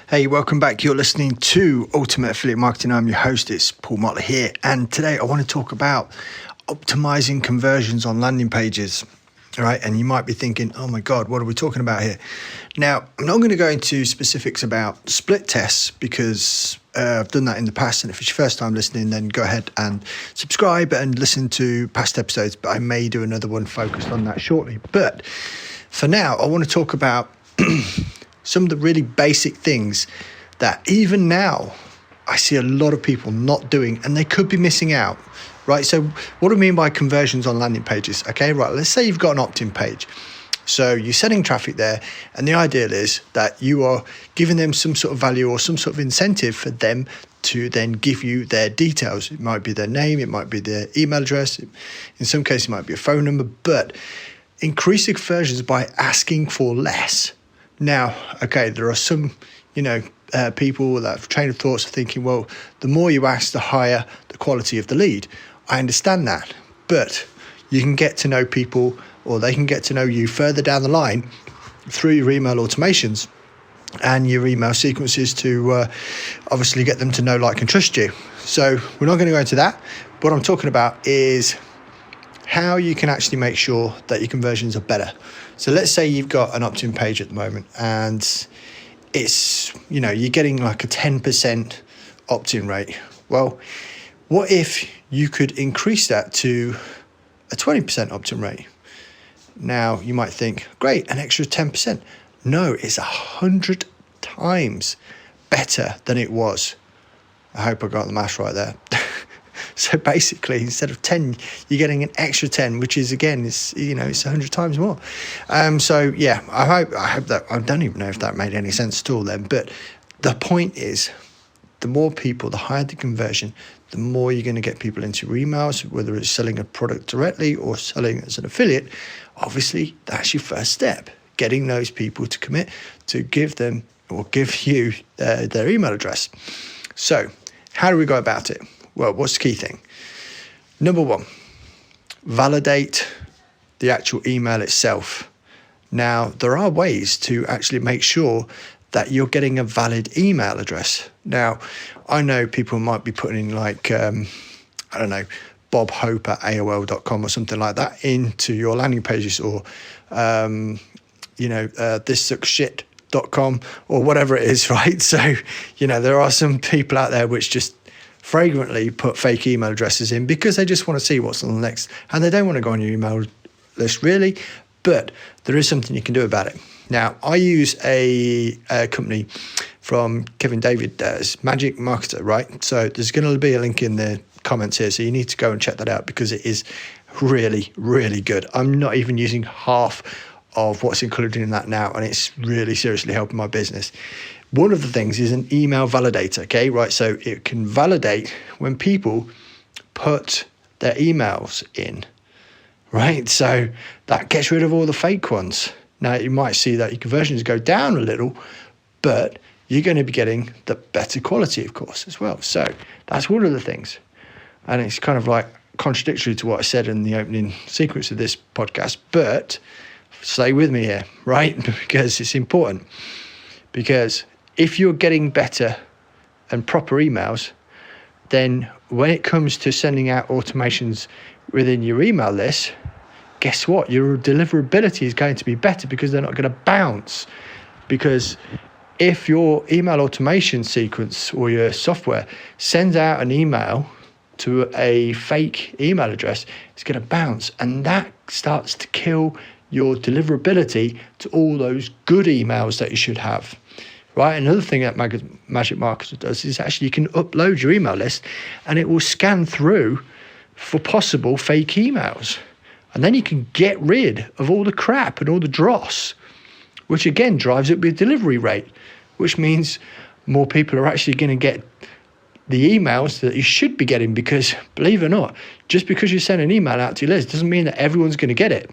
Hey, welcome back. You're listening to Ultimate Affiliate Marketing. I'm your host, it's Paul Motley here. And today I want to talk about optimizing conversions on landing pages. All right. And you might be thinking, oh my God, what are we talking about here? Now, I'm not going to go into specifics about split tests because I've done that in the past. And if it's your first time listening, then go ahead and subscribe and listen to past episodes. But I may do another one focused on that shortly. But for now, I want to talk about some of the really basic things that even now I see a lot of people not doing and they could be missing out, right? So what do I mean by conversions on landing pages? Okay, right, let's say you've got an opt-in page. So you're sending traffic there and the ideal is that you are giving them some sort of value or some sort of incentive for them to then give you their details. It might be their name, it might be their email address, in some cases it might be a phone number, but increase the conversions by asking for less. Now, okay, there are some, people that have trained of thoughts of thinking, well, the more you ask, the higher the quality of the lead. I understand that, but you can get to know people or they can get to know you further down the line through your email automations and your email sequences to obviously get them to know, like, and trust you. So we're not going to go into that. What I'm talking about is how you can actually make sure that your conversions are better. So let's say you've got an opt-in page at the moment and it's, you're getting like a 10% opt-in rate. Well, what if you could increase that to a 20% opt-in rate? Now you might think, great, an extra 10%. No, it's 100 times better than it was. I hope I got the maths right there. So basically, instead of 10, you're getting an extra 10, which is, again, it's 100 times more. So yeah, I hope that, I don't even know if that made any sense at all then. But the point is, the more people, the higher the conversion, the more you're going to get people into your emails, whether it's selling a product directly or selling as an affiliate. Obviously, that's your first step, getting those people to commit to give them or give you their email address. So how do we go about it? Well, what's the key thing? Number one, validate the actual email itself. Now, there are ways to actually make sure that you're getting a valid email address. Now, I know people might be putting in bobhope@aol.com or something like that into your landing pages or, thissuckshit.com or whatever it is, right? So, there are some people out there which just fragrantly put fake email addresses in because they just want to see what's on the next, and they don't want to go on your email list really, but there is something you can do about it. Now, I use a company from Kevin David's Magic Marketer, right? So there's going to be a link in the comments here, so you need to go and check that out because it is really, really good. I'm not even using half of what's included in that now, and it's really seriously helping my business. One of the things is an email validator, okay, right? So it can validate when people put their emails in, right? So that gets rid of all the fake ones. Now, you might see that your conversions go down a little, but you're going to be getting the better quality, of course, as well. So that's one of the things. And it's kind of like contradictory to what I said in the opening sequence of this podcast, but stay with me here, right? Because it's important. Because if you're getting better and proper emails, then when it comes to sending out automations within your email list, guess what? Your deliverability is going to be better because they're not going to bounce. Because if your email automation sequence or your software sends out an email to a fake email address, it's going to bounce. And that starts to kill your deliverability to all those good emails that you should have. Right. Another thing that Magic Marketer does is actually you can upload your email list and it will scan through for possible fake emails. And then you can get rid of all the crap and all the dross, which again drives up your delivery rate, which means more people are actually going to get the emails that you should be getting because, believe it or not, just because you send an email out to your list doesn't mean that everyone's going to get it.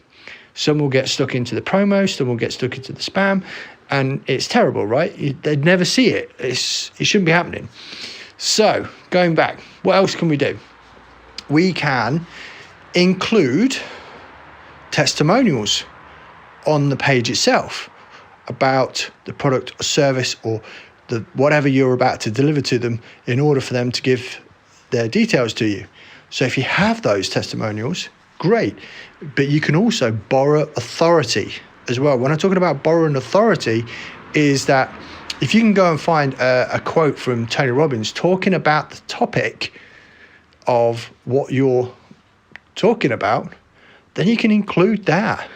Some will get stuck into the promo, some will get stuck into the spam, and it's terrible, right? They'd never see it. It shouldn't be happening. So, going back, what else can we do? We can include testimonials on the page itself about the product or service or whatever you're about to deliver to them in order for them to give their details to you. So if you have those testimonials, great. But you can also borrow authority as well. When I'm talking about borrowing authority, is that if you can go and find a quote from Tony Robbins talking about the topic of what you're talking about, then you can include that,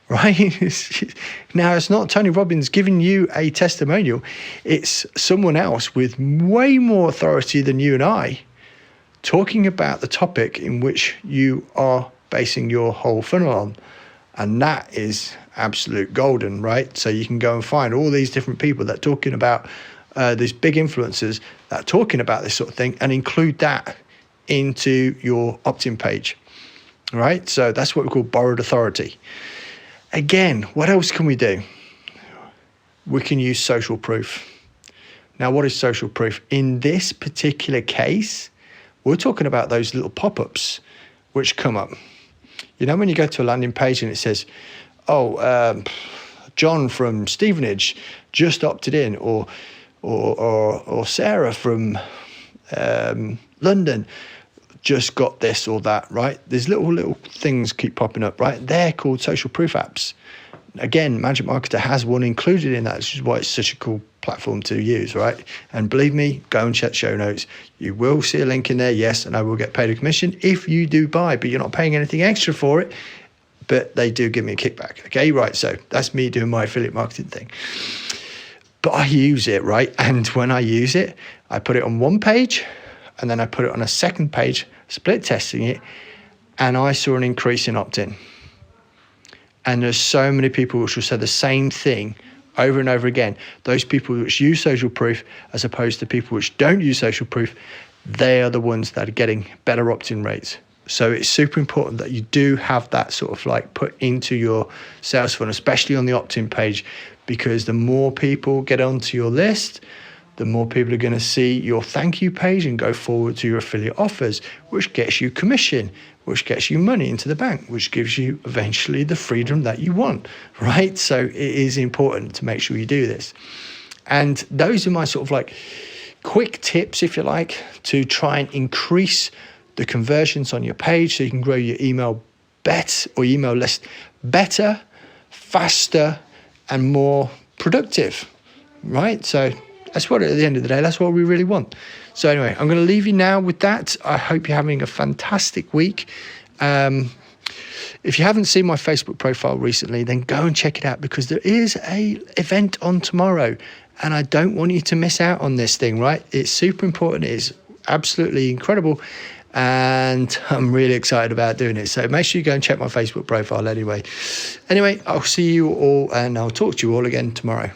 right? Now, it's not Tony Robbins giving you a testimonial. It's someone else with way more authority than you and I talking about the topic in which you are basing your whole funnel on. And that is absolute golden, right? So you can go and find all these different people that are talking about these big influencers that are talking about this sort of thing and include that into your opt-in page, right? So that's what we call borrowed authority. Again, what else can we do? We can use social proof. Now, what is social proof? In this particular case, we're talking about those little pop-ups which come up. You know, when you go to a landing page and it says, John from Stevenage just opted in, or Sarah from London just got this or that, right? There's little things keep popping up, right? They're called social proof apps. Again, Magic Marketer has one included in that, which is why it's such a cool platform to use, right? And believe me, go and check show notes. You will see a link in there, yes, and I will get paid a commission if you do buy, but you're not paying anything extra for it, but they do give me a kickback, okay? Right, so that's me doing my affiliate marketing thing. But I use it, right? And when I use it, I put it on one page, and then I put it on a second page, split testing it, and I saw an increase in opt-in. And there's so many people which will say the same thing over and over again. Those people which use social proof as opposed to people which don't use social proof, they are the ones that are getting better opt-in rates. So it's super important that you do have that sort of like put into your sales funnel, especially on the opt-in page, because the more people get onto your list, the more people are going to see your thank you page and go forward to your affiliate offers, which gets you commission, which gets you money into the bank, which gives you eventually the freedom that you want, right? So it is important to make sure you do this. And those are my sort of like quick tips, if you like, to try and increase the conversions on your page so you can grow your email email list better, faster, and more productive, right? So that's what, at the end of the day, that's what we really want. So anyway, I'm going to leave you now with that. I hope you're having a fantastic week. If you haven't seen my Facebook profile recently, then go and check it out, because there is a event on tomorrow and I don't want you to miss out on this thing, right? It's super important. It is absolutely incredible. And I'm really excited about doing it. So make sure you go and check my Facebook profile anyway. Anyway, I'll see you all and I'll talk to you all again tomorrow.